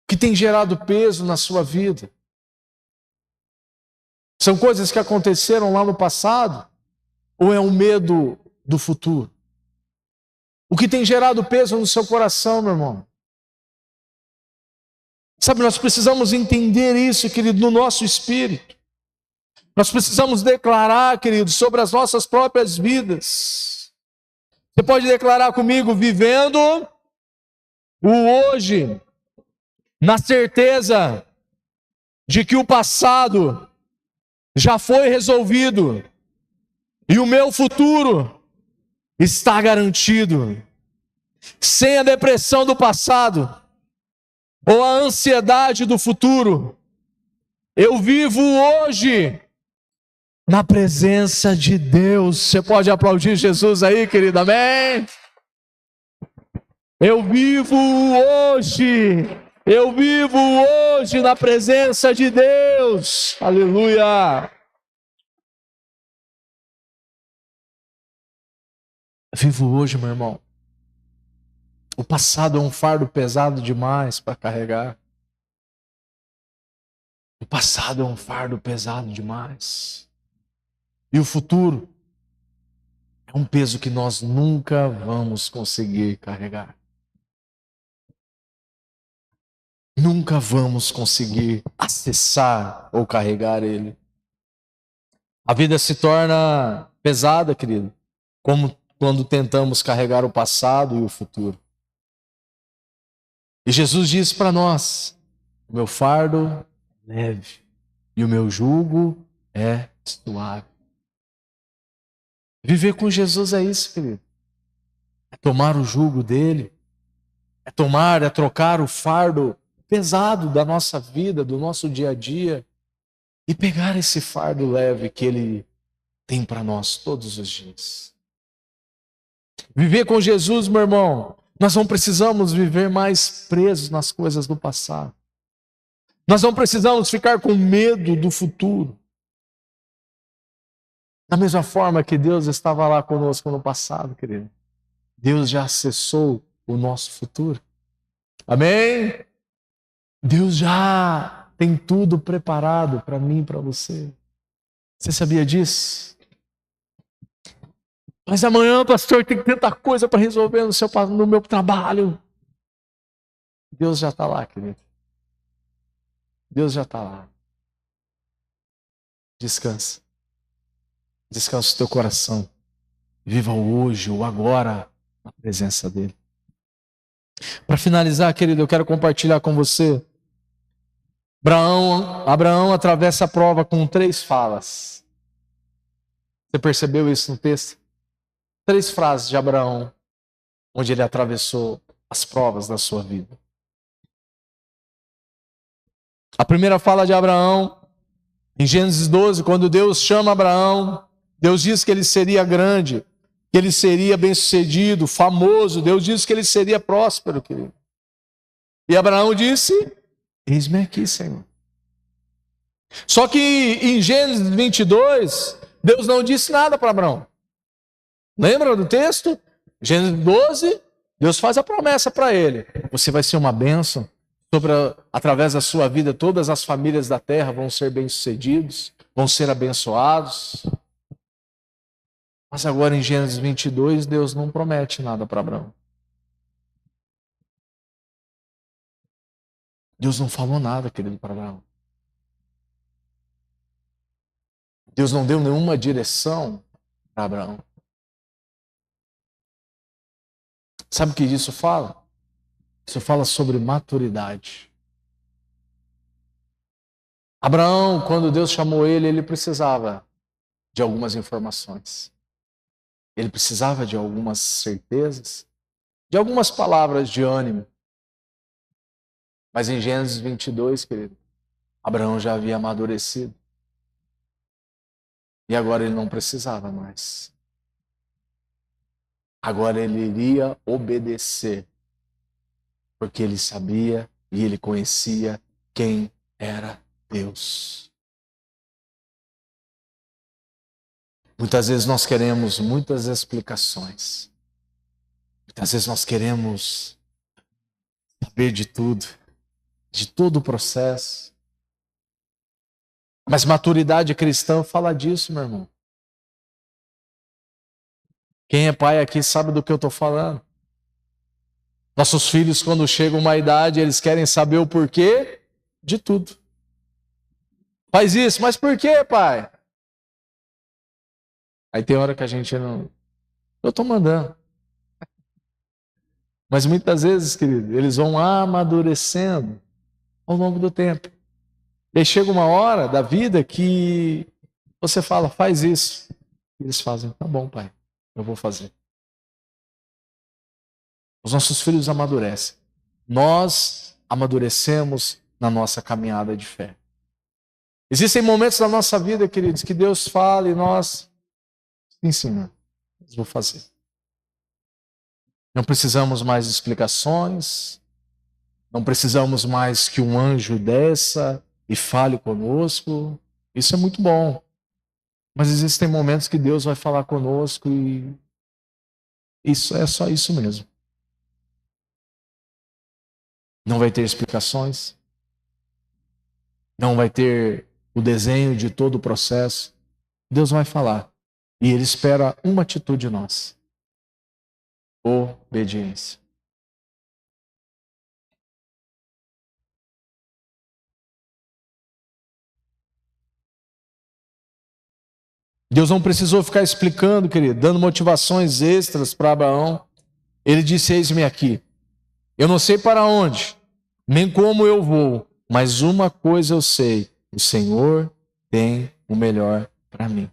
O que tem gerado peso na sua vida? São coisas que aconteceram lá no passado? Ou é um medo do futuro? O que tem gerado peso no seu coração, meu irmão? Sabe, nós precisamos entender isso, querido, no nosso espírito. Nós precisamos declarar, querido, sobre as nossas próprias vidas. Você pode declarar comigo, vivendo o hoje, na certeza de que o passado já foi resolvido e o meu futuro está garantido. Sem a depressão do passado ou a ansiedade do futuro, eu vivo hoje na presença de Deus. Você pode aplaudir Jesus aí, querido, amém? Eu vivo hoje na presença de Deus, aleluia. Vivo hoje, meu irmão. O passado é um fardo pesado demais para carregar. O passado é um fardo pesado demais. E o futuro é um peso que nós nunca vamos conseguir carregar. Nunca vamos conseguir acessar ou carregar ele. A vida se torna pesada, querido, como quando tentamos carregar o passado e o futuro. E Jesus diz para nós, o meu fardo é leve e o meu jugo é suave. Viver com Jesus é isso, querido. É tomar o jugo dele, é trocar o fardo pesado da nossa vida, do nosso dia a dia, e pegar esse fardo leve que ele tem para nós todos os dias. Viver com Jesus, meu irmão, nós não precisamos viver mais presos nas coisas do passado. Nós não precisamos ficar com medo do futuro. Da mesma forma que Deus estava lá conosco no passado, querido. Deus já acessou o nosso futuro. Amém? Deus já tem tudo preparado para mim e para você. Você sabia disso? Mas amanhã, pastor, tem tanta coisa para resolver no meu trabalho. Deus já está lá, querido. Deus já está lá. Descansa. Descansa o teu coração. Viva o hoje, o agora, na presença dele. Para finalizar, querido, eu quero compartilhar com você. Abraão atravessa a prova com 3 falas. Você percebeu isso no texto? 3 frases de Abraão, onde ele atravessou as provas da sua vida. A primeira fala de Abraão, em Gênesis 12, quando Deus chama Abraão, Deus diz que ele seria grande, que ele seria bem-sucedido, famoso. Deus disse que ele seria próspero, querido. E Abraão disse: eis-me aqui, Senhor. Só que em Gênesis 22, Deus não disse nada para Abraão. Lembra do texto? Gênesis 12, Deus faz a promessa para ele: você vai ser uma bênção. Através da sua vida, todas as famílias da terra vão ser bem-sucedidos, vão ser abençoados. Mas agora em Gênesis 22, Deus não promete nada para Abraão. Deus não falou nada, querido, para Abraão. Deus não deu nenhuma direção para Abraão. Sabe o que isso fala? Isso fala sobre maturidade. Abraão, quando Deus chamou ele, ele precisava de algumas informações. Ele precisava de algumas certezas, de algumas palavras de ânimo. Mas em Gênesis 22, querido, Abraão já havia amadurecido. E agora ele não precisava mais. Agora ele iria obedecer. Porque ele sabia e ele conhecia quem era Deus. Muitas vezes nós queremos muitas explicações. Muitas vezes nós queremos saber de tudo, de todo o processo. Mas maturidade cristã fala disso, meu irmão. Quem é pai aqui sabe do que eu estou falando. Nossos filhos, quando chegam a uma idade, eles querem saber o porquê de tudo. Faz isso, mas por quê, pai? Aí tem hora que a gente não... Eu estou mandando. Mas muitas vezes, querido, eles vão amadurecendo ao longo do tempo. E aí chega uma hora da vida que você fala: faz isso. E eles fazem: tá bom, pai, eu vou fazer. Os nossos filhos amadurecem. Nós amadurecemos na nossa caminhada de fé. Existem momentos da nossa vida, queridos, que Deus fala e nós ensinamos. Eu vou fazer. Não precisamos mais de explicações. Não precisamos mais que um anjo desça e fale conosco. Isso é muito bom. Mas existem momentos que Deus vai falar conosco e isso é só isso mesmo. Não vai ter explicações. Não vai ter o desenho de todo o processo. Deus vai falar. E Ele espera uma atitude de nós: obediência. Deus não precisou ficar explicando, querido, dando motivações extras para Abraão. Ele disse: eis-me aqui. Eu não sei para onde, nem como eu vou, mas uma coisa eu sei: o Senhor tem o melhor para mim.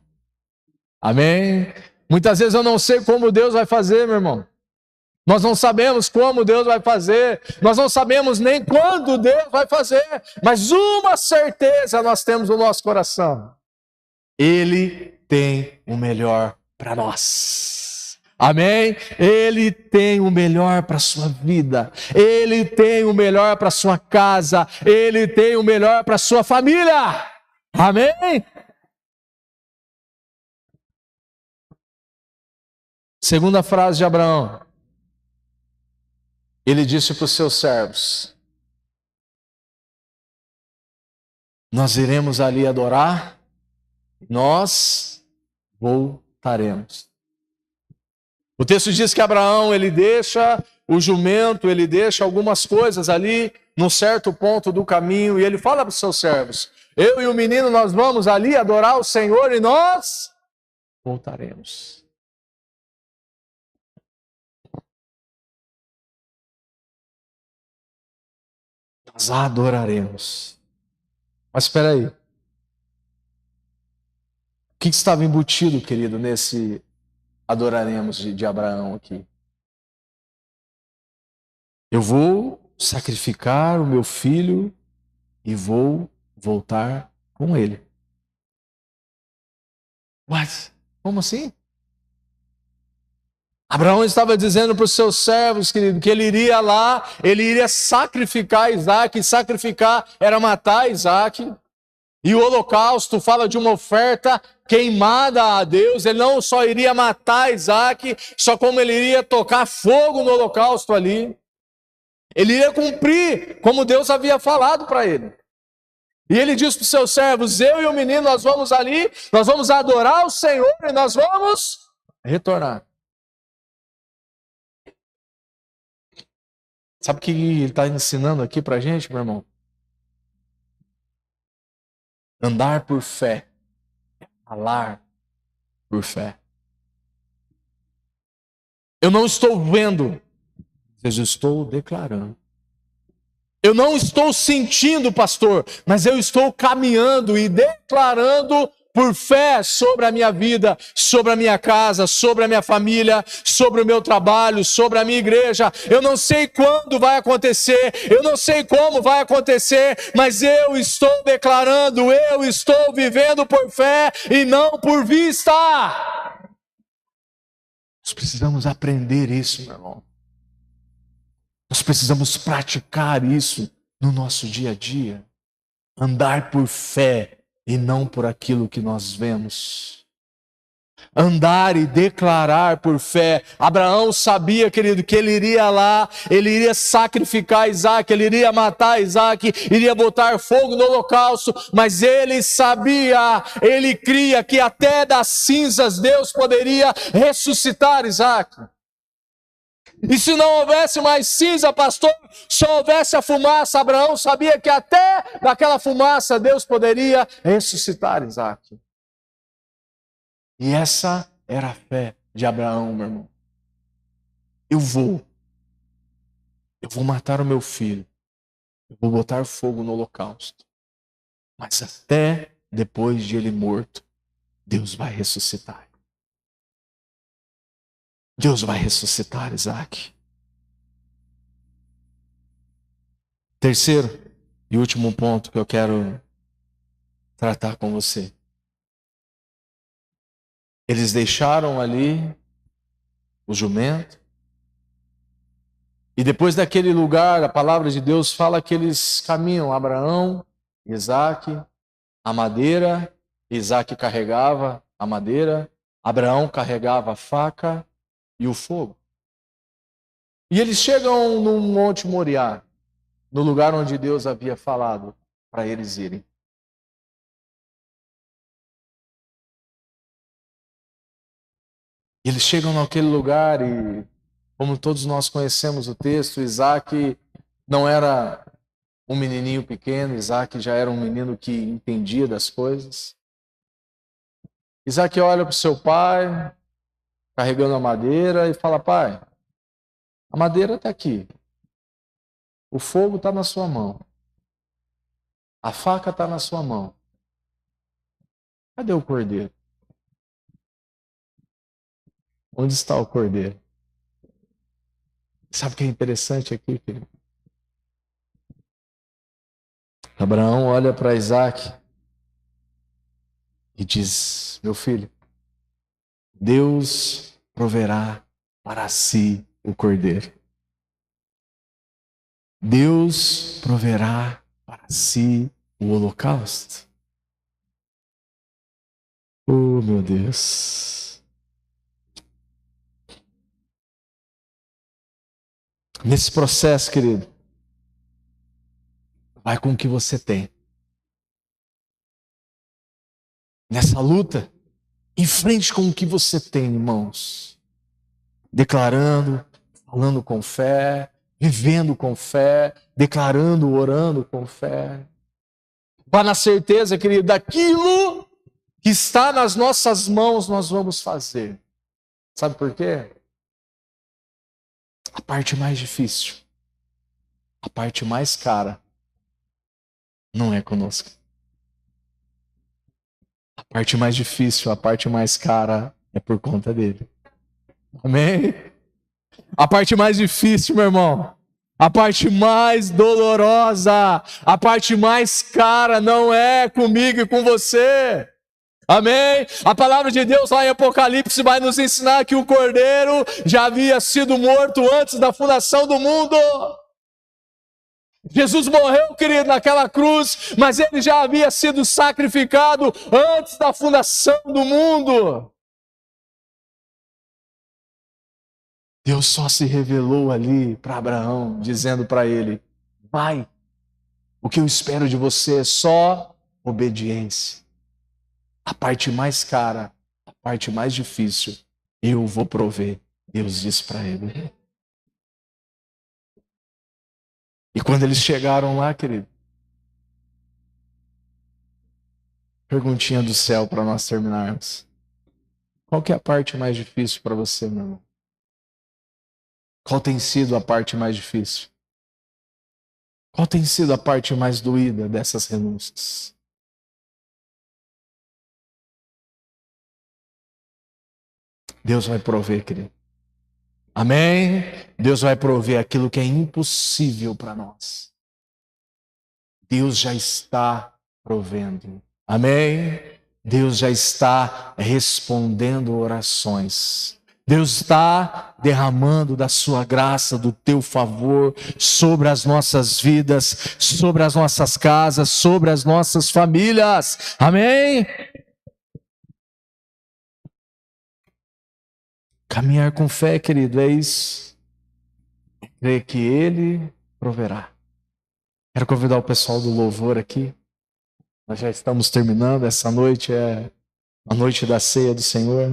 Amém? Muitas vezes eu não sei como Deus vai fazer, meu irmão. Nós não sabemos como Deus vai fazer, nós não sabemos nem quando Deus vai fazer, mas uma certeza nós temos no nosso coração: Ele tem o melhor para nós. Amém? Ele tem o melhor para a sua vida, Ele tem o melhor para a sua casa, Ele tem o melhor para a sua família. Amém? Segunda frase de Abraão. Ele disse para os seus servos: nós iremos ali adorar nós voltaremos. O texto diz que Abraão, ele deixa o jumento, ele deixa algumas coisas ali num certo ponto do caminho e ele fala para os seus servos: eu e o menino, nós vamos ali adorar o Senhor e nós voltaremos. Nós adoraremos. Mas espera aí. O que estava embutido, querido, nesse adoraremos de Abraão aqui? Eu vou sacrificar o meu filho e vou voltar com ele. Mas, como assim? Abraão estava dizendo para os seus servos, querido, que ele iria lá, ele iria sacrificar Isaac, e sacrificar era matar Isaac. E o holocausto fala de uma oferta queimada a Deus. Ele não só iria matar Isaac, só como ele iria tocar fogo no holocausto ali. Ele iria cumprir como Deus havia falado para ele. E ele diz para os seus servos: eu e o menino, nós vamos ali, nós vamos adorar o Senhor e nós vamos retornar. Sabe o que ele está ensinando aqui para a gente, meu irmão? Andar por fé, falar por fé. Eu não estou vendo, mas eu estou declarando. Eu não estou sentindo, pastor, mas eu estou caminhando e declarando por fé sobre a minha vida, sobre a minha casa, sobre a minha família, sobre o meu trabalho, sobre a minha igreja. Eu não sei quando vai acontecer, eu não sei como vai acontecer, mas eu estou declarando, eu estou vivendo por fé e não por vista. Nós precisamos aprender isso, meu irmão. Nós precisamos praticar isso no nosso dia a dia. Andar por fé e não por aquilo que nós vemos. Andar e declarar por fé. Abraão sabia, querido, que ele iria lá, ele iria sacrificar Isaac, ele iria matar Isaac, iria botar fogo no holocausto, mas ele sabia, ele cria que até das cinzas Deus poderia ressuscitar Isaac. E se não houvesse mais cinza, pastor, só houvesse a fumaça, Abraão sabia que até daquela fumaça Deus poderia ressuscitar Isaac. E essa era a fé de Abraão, meu irmão. Eu vou matar o meu filho, eu vou botar fogo no holocausto, mas até depois de ele morto, Deus vai ressuscitar. Deus vai ressuscitar Isaac. Terceiro e último ponto que eu quero tratar com você. Eles deixaram ali o jumento. E depois daquele lugar, a palavra de Deus fala que eles caminham. Abraão, Isaac, a madeira. Isaac carregava a madeira. Abraão carregava a faca e o fogo. E eles chegam no Monte Moriá, no lugar onde Deus havia falado para eles irem. Eles chegam naquele lugar e, como todos nós conhecemos o texto, Isaac não era um menininho pequeno, Isaac já era um menino que entendia das coisas. Isaac olha para o seu pai, carregando a madeira, e fala: pai, a madeira está aqui. O fogo está na sua mão. A faca está na sua mão. Cadê o cordeiro? Onde está o cordeiro? Sabe o que é interessante aqui, querido? Abraão olha para Isaac e diz: meu filho, Deus proverá para si o cordeiro. Deus proverá para si o holocausto. Oh, meu Deus. Nesse processo, querido, vai com o que você tem. nessa luta, enfrente com o que você tem, irmãos. Declarando, falando com fé, vivendo com fé, declarando, orando com fé. Vá na certeza, querido, daquilo que está nas nossas mãos nós vamos fazer. Sabe por quê? A parte mais difícil, a parte mais cara, não é conosco. A parte mais difícil, a parte mais cara é por conta dele. Amém? A parte mais difícil, meu irmão, a parte mais dolorosa, a parte mais cara não é comigo e com você. Amém? A palavra de Deus lá em Apocalipse vai nos ensinar que o Cordeiro já havia sido morto antes da fundação do mundo. Jesus morreu, querido, naquela cruz, mas ele já havia sido sacrificado antes da fundação do mundo. Deus só se revelou ali para Abraão, dizendo para ele: vai, o que eu espero de você é só obediência. A parte mais cara, a parte mais difícil, eu vou prover. Deus disse para ele. E quando eles chegaram lá, querido, perguntinha do céu para nós terminarmos. Qual que é a parte mais difícil para você, meu irmão? Qual tem sido a parte mais difícil? Qual tem sido a parte mais doída dessas renúncias? Deus vai prover, querido. Amém? Deus vai prover aquilo que é impossível para nós. Deus já está provendo. Amém? Deus já está respondendo orações. Deus está derramando da sua graça, do teu favor sobre as nossas vidas, sobre as nossas casas, sobre as nossas famílias. Amém? Caminhar com fé, querido, é isso. Crer que Ele proverá. Quero convidar o pessoal do louvor aqui. Nós já estamos terminando. Essa noite é a noite da ceia do Senhor.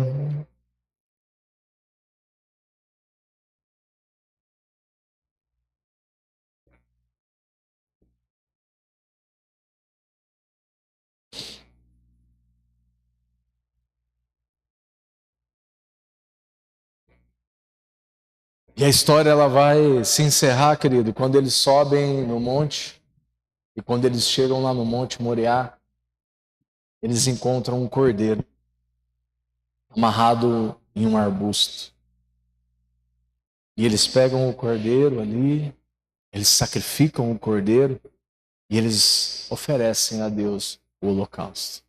E a história ela vai se encerrar, querido, quando eles sobem no monte. E quando eles chegam lá no Monte Moriá, eles encontram um cordeiro amarrado em um arbusto. E eles pegam o cordeiro ali, eles sacrificam o cordeiro e eles oferecem a Deus o holocausto.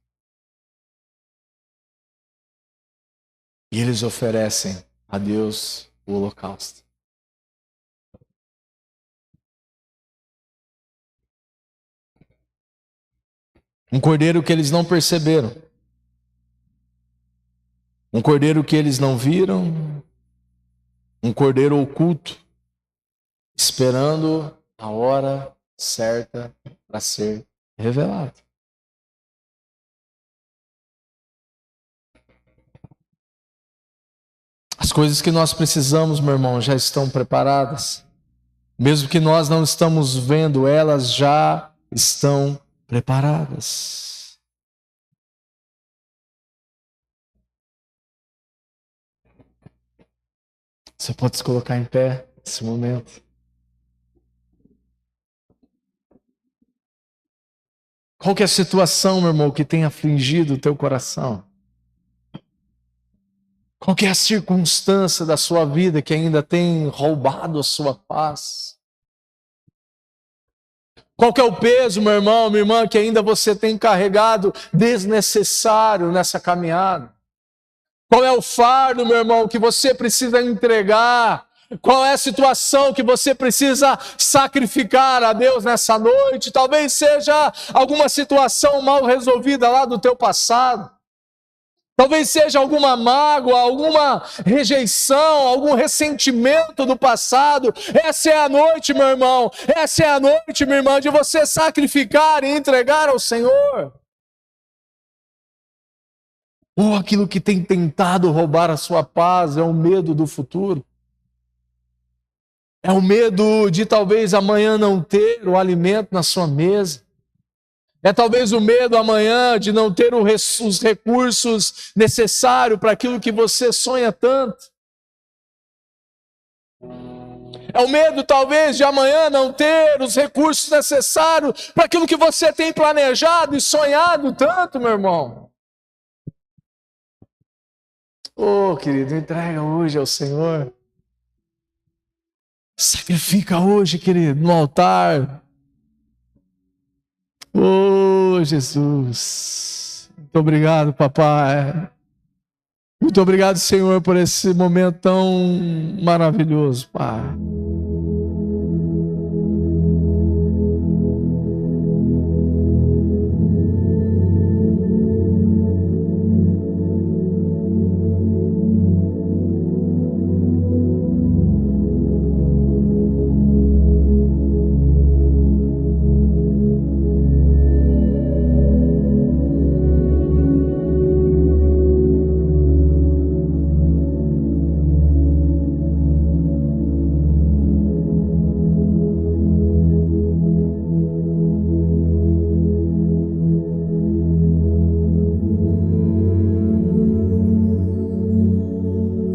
E eles oferecem a Deus o holocausto. Um cordeiro que eles não perceberam. Um cordeiro que eles não viram. Um cordeiro oculto, esperando a hora certa para ser revelado. As coisas que nós precisamos, meu irmão, já estão preparadas. Mesmo que nós não estamos vendo, elas já estão preparadas. Você pode se colocar em pé nesse momento. Qual que é a situação, meu irmão, que tem afligido o teu coração? Qual que é a circunstância da sua vida que ainda tem roubado a sua paz? Qual que é o peso, meu irmão, minha irmã, que ainda você tem carregado desnecessário nessa caminhada? Qual é o fardo, meu irmão, que você precisa entregar? Qual é a situação que você precisa sacrificar a Deus nessa noite? Talvez seja alguma situação mal resolvida lá do teu passado. Talvez seja alguma mágoa, alguma rejeição, algum ressentimento do passado. Essa é a noite, meu irmão. Essa é a noite, minha irmã, de você sacrificar e entregar ao Senhor. Ou aquilo que tem tentado roubar a sua paz é o medo do futuro? É o medo de talvez amanhã não ter o alimento na sua mesa? É talvez o medo amanhã de não ter os recursos necessários para aquilo que você sonha tanto? É o medo talvez de amanhã não ter os recursos necessários para aquilo que você tem planejado e sonhado tanto, meu irmão? Oh, querido, entrega hoje ao Senhor. Sacrifica hoje, querido, no altar. Oh, Jesus. Muito obrigado, papai. Muito obrigado, Senhor, por esse momento tão maravilhoso, Pai.